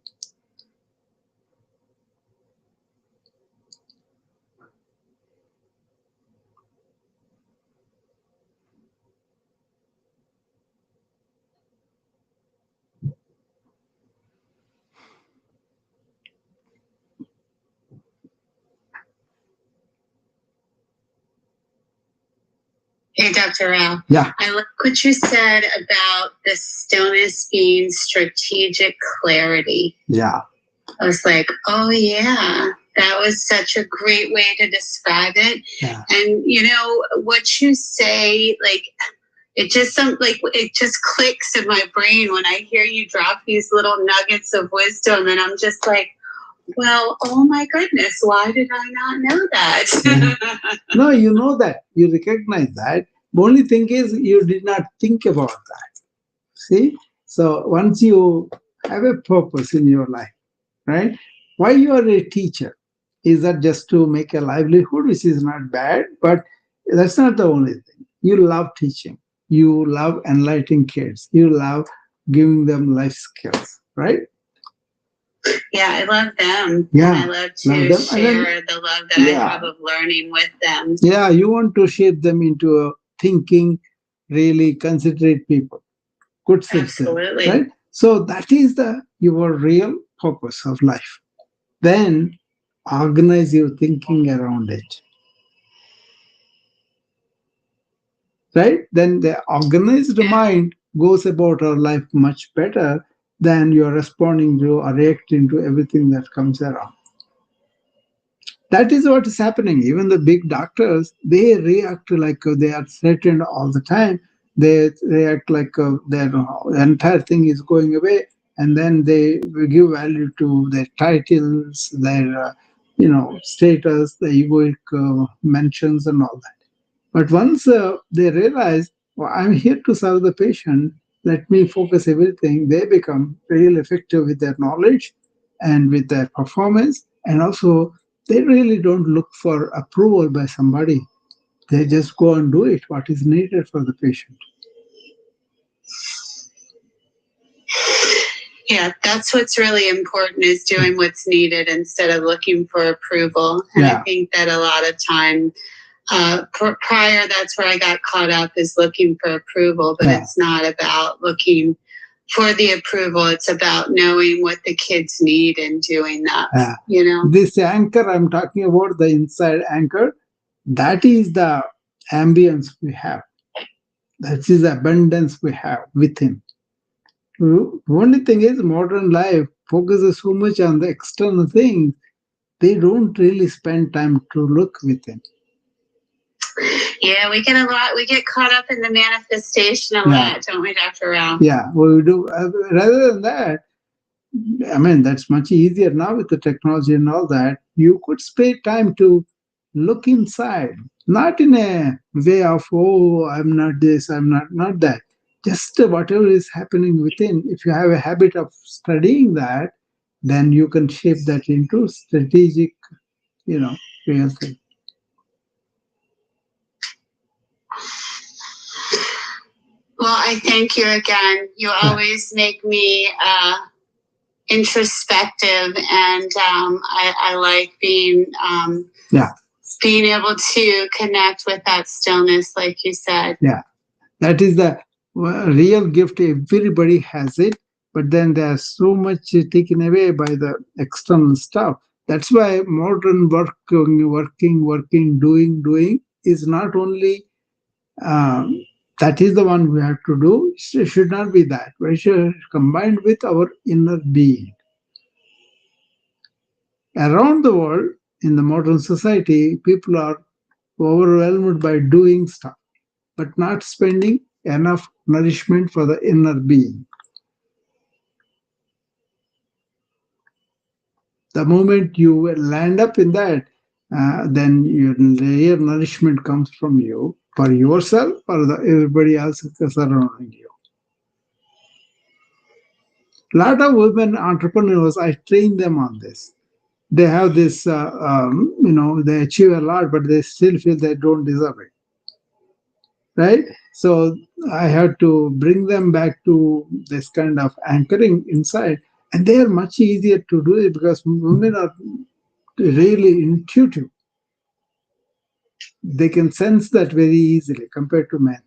Hey, Dr. Rao. Yeah. I like what you said about the stillness being strategic clarity. Yeah. I was like, oh yeah, that was such a great way to describe it. Yeah. And what you say, like it just clicks in my brain when I hear you drop these little nuggets of wisdom, and I'm just like, well, oh my goodness, why did I not know that? Yeah. No, you know that. You recognize that. The only thing is you did not think about that. See? So once you have a purpose in your life, right? Why you are a teacher? Is that just to make a livelihood, which is not bad, but that's not the only thing. You love teaching. You love enlightening kids. You love giving them life skills, right? Yeah, I love them. Yeah, and I love love to them. share the love that I have of learning with them. Yeah, you want to shape them into a thinking, really considerate people, good citizens, Absolutely. right? So that is your real purpose of life. Then organize your thinking around it, right? Then the organized mind goes about our life much better than you're responding to or reacting to everything that comes around. That is what is happening. Even the big doctors, they react like they are threatened all the time. They react like their entire thing is going away, and then they give value to their titles, their status, the egoic mentions, and all that. But once they realize, well, I'm here to serve the patient, let me focus everything, they become real effective with their knowledge and with their performance. And also, they really don't look for approval by somebody. They just go and do it, what is needed for the patient. Yeah, that's what's really important, is doing what's needed instead of looking for approval. And I think that a lot of time prior, that's where I got caught up, is looking for approval, but it's not about looking for the approval. It's about knowing what the kids need and doing that, This anchor I'm talking about, the inside anchor, that is the ambience we have. That is the abundance we have within. The only thing is, modern life focuses so much on the external things, they don't really spend time to look within. Yeah, we get caught up in the manifestation a lot, don't we, Dr. Rao? Yeah, we do. Rather than that, I mean, that's much easier now with the technology and all that. You could spend time to look inside, not in a way of, oh, I'm not this, I'm not that. Just whatever is happening within. If you have a habit of studying that, then you can shape that into strategic, real thing. Well, I thank you again. You always make me introspective, and I like being able to connect with that stillness, like you said. Yeah, that is the real gift. Everybody has it, but then there's so much taken away by the external stuff. That's why modern working, doing is not only that is the one we have to do. It should not be that. We should combined with our inner being. Around the world, in the modern society, people are overwhelmed by doing stuff, but not spending enough nourishment for the inner being. The moment you land up in that, then your real nourishment comes from you, for yourself or everybody else surrounding you. A lot of women entrepreneurs, I train them on this. They have this, they achieve a lot, but they still feel they don't deserve it. Right? So I have to bring them back to this kind of anchoring inside. And they are much easier to do it because women are really intuitive. They can sense that very easily compared to men.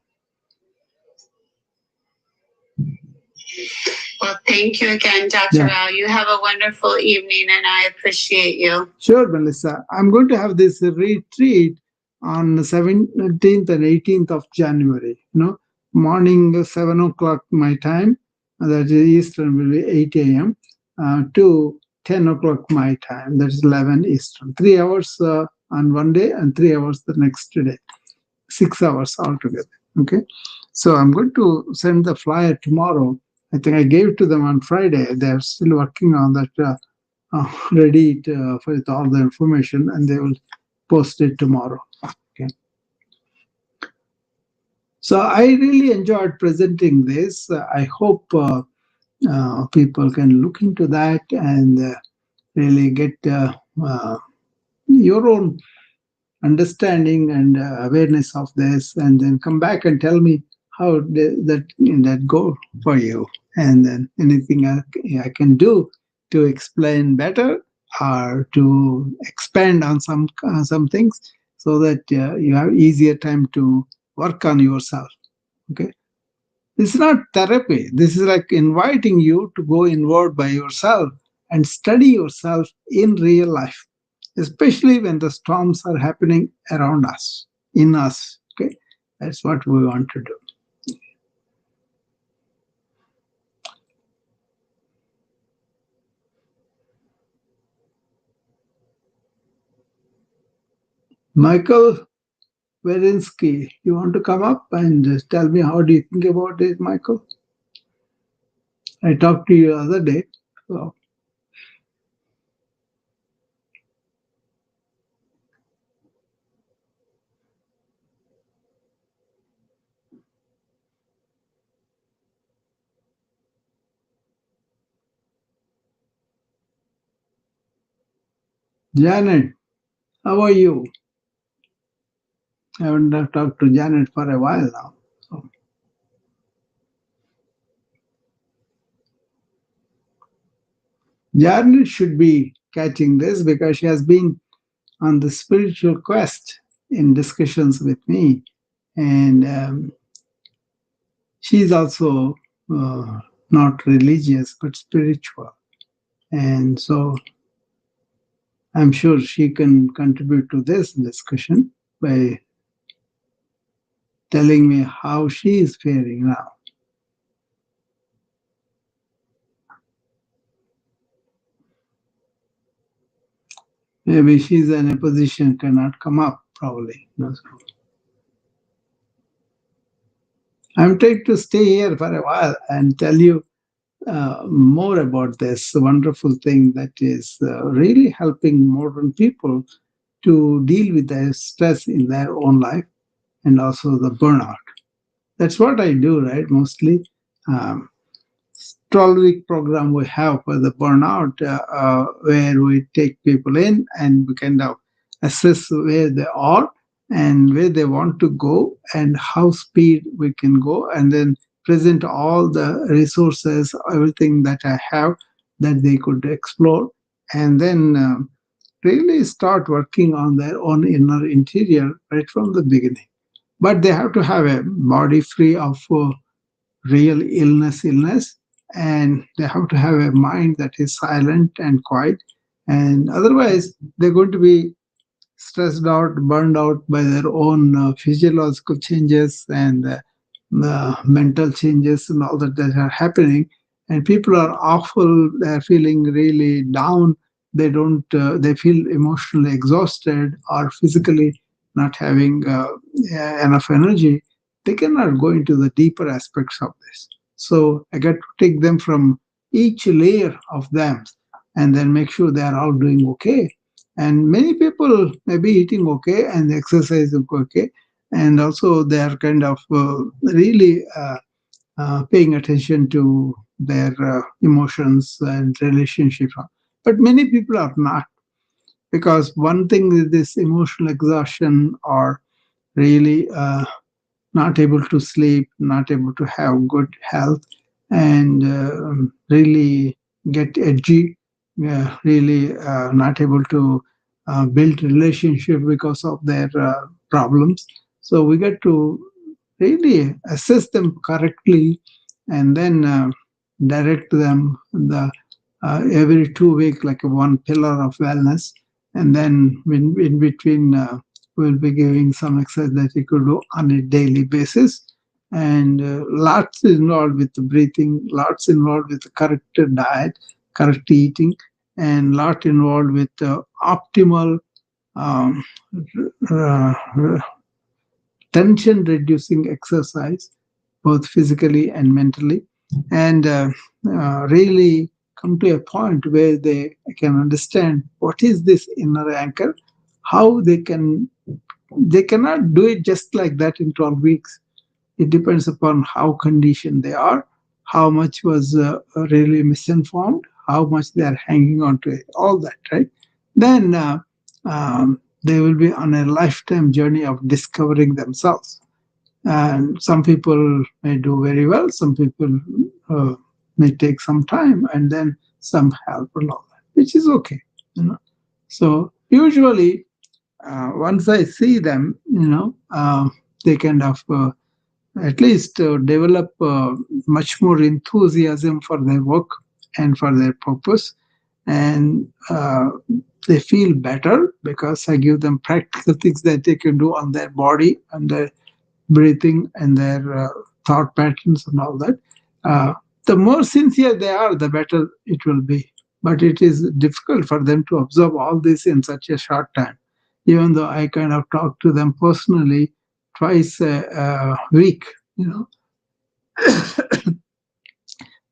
Well, thank you again, Dr. Rao. You have a wonderful evening, and I appreciate you. Sure, Melissa. I'm going to have this retreat on the 17th and 18th of January. Morning 7 o'clock my time, that is Eastern, will be 8 a.m. To 10 o'clock my time, that is 11 Eastern. 3 hours on one day and 3 hours the next day. 6 hours altogether. Okay. So I'm going to send the flyer tomorrow. I think I gave it to them on Friday. They're still working on that, ready for all the information, and they will post it tomorrow. Okay. So I really enjoyed presenting this. I hope people can look into that and really get your own understanding and awareness of this, and then come back and tell me how that go for you, and then anything I can do to explain better or to expand on some things, so that you have easier time to work on yourself. Okay. This is not therapy. This is like inviting you to go inward by yourself and study yourself in real life, especially when the storms are happening around us, in us. Okay, that's what we want to do. Michael Werinsky, you want to come up and just tell me how do you think about it, Michael? I talked to you the other day. So. Janet, how are you? I haven't talked to Janet for a while now. So. Janet should be catching this because she has been on the spiritual quest in discussions with me. And she's also not religious, but spiritual. And so I'm sure she can contribute to this discussion by telling me how she is faring now. Maybe she's in a position cannot come up, probably. I'm trying to stay here for a while and tell you more about this wonderful thing that is really helping modern people to deal with the stress in their own life and also the burnout. That's what I do, right? Mostly 12-week program we have for the burnout, where we take people in and we kind of assess where they are and where they want to go and how speed we can go, and then present all the resources, everything that I have that they could explore, and then really start working on their own inner interior right from the beginning. But they have to have a body free of real illness, and they have to have a mind that is silent and quiet. And otherwise, they're going to be stressed out, burned out by their own physiological changes and mental changes and all that are happening. And people are awful, they're feeling really down. They don't, they feel emotionally exhausted or physically not having enough energy. They cannot go into the deeper aspects of this. So I got to take them from each layer of them and then make sure they are all doing okay. And many people may be eating okay and exercising okay, and also they are kind of really paying attention to their emotions and relationships. But many people are not, because one thing is this emotional exhaustion, or really not able to sleep, not able to have good health, and really get edgy, really not able to build relationship because of their problems. So we get to really assess them correctly and then direct them every 2 weeks, like one pillar of wellness. And then in between we'll be giving some exercise that you could do on a daily basis. And lots involved with the breathing, lots involved with the correct diet, correct eating, and lot involved with optimal um, uh, tension reducing exercise, both physically and mentally, and really come to a point where they can understand what is this inner anchor, how they cannot do it just like that in 12 weeks. It depends upon how conditioned they are, how much was really misinformed, how much they are hanging on to it, all that, right? Then they will be on a lifetime journey of discovering themselves. And some people may do very well, some people may take some time, and then some help and all that, which is okay, you know. So usually, once I see them, they kind of at least develop much more enthusiasm for their work and for their purpose, and they feel better because I give them practical things that they can do on their body and their breathing and their thought patterns and all that. The more sincere they are, the better it will be. But it is difficult for them to observe all this in such a short time. Even though I kind of talk to them personally twice a week, you know,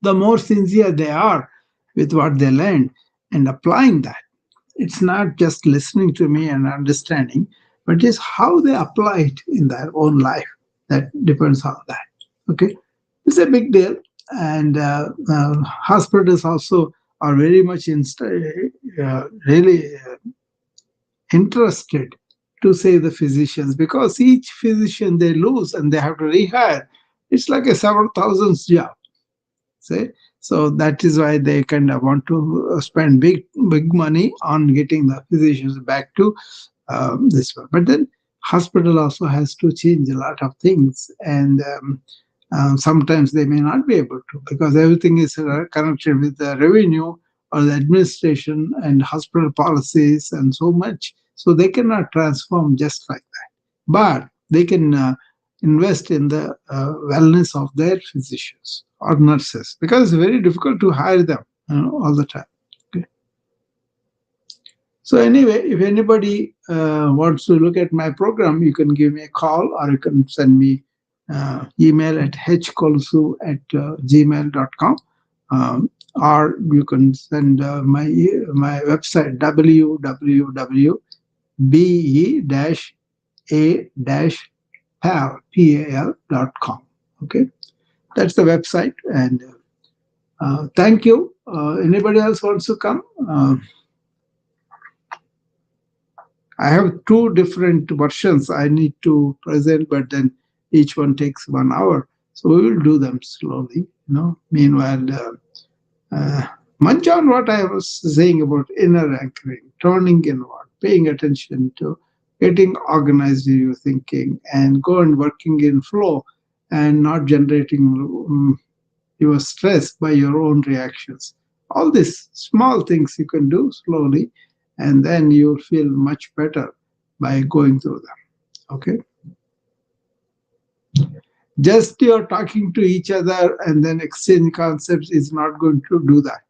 the more sincere they are with what they learn and applying that. It's not just listening to me and understanding, but it's how they apply it in their own life that depends on that. Okay, it's a big deal, and hospitals also are very much really interested to save the physicians, because each physician they lose and they have to rehire. It's like a several thousands job. Say, so that is why they kind of want to spend big money on getting the physicians back to this one. But then hospital also has to change a lot of things, and sometimes they may not be able to, because everything is connected with the revenue or the administration and hospital policies and so much. So they cannot transform just like that. But they can invest in the wellness of their physicians or nurses, because it's very difficult to hire them all the time. Okay. So anyway, if anybody wants to look at my program, you can give me a call, or you can send me email at hkolsu@gmail.com, or you can send my website www.be-a-pal.com. Okay, that's the website. And thank you. Anybody else wants to come? I have two different versions I need to present, but then each one takes 1 hour. So we will do them slowly. Meanwhile, munch on what I was saying about inner anchoring, turning inward, paying attention to getting organized in your thinking, and go and working in flow and not generating your stress by your own reactions. All these small things you can do slowly, and then you'll feel much better by going through them. Okay? Just you're talking to each other and then exchange concepts is not going to do that.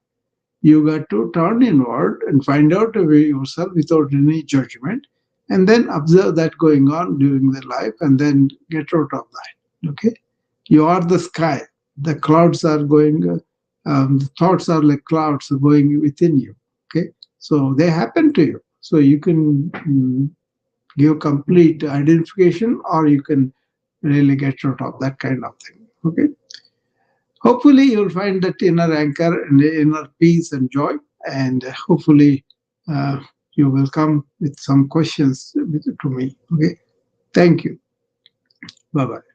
You got to turn inward and find out yourself without any judgment, and then observe that going on during their life, and then get out of that. Okay? You are the sky. The clouds are going, the thoughts are like clouds going within you. Okay? So they happen to you. So you can give complete identification, or you can really get out of that kind of thing. Okay? Hopefully you'll find that inner anchor and inner peace and joy, and hopefully you will come with some questions to me. Okay? Thank you. Bye-bye.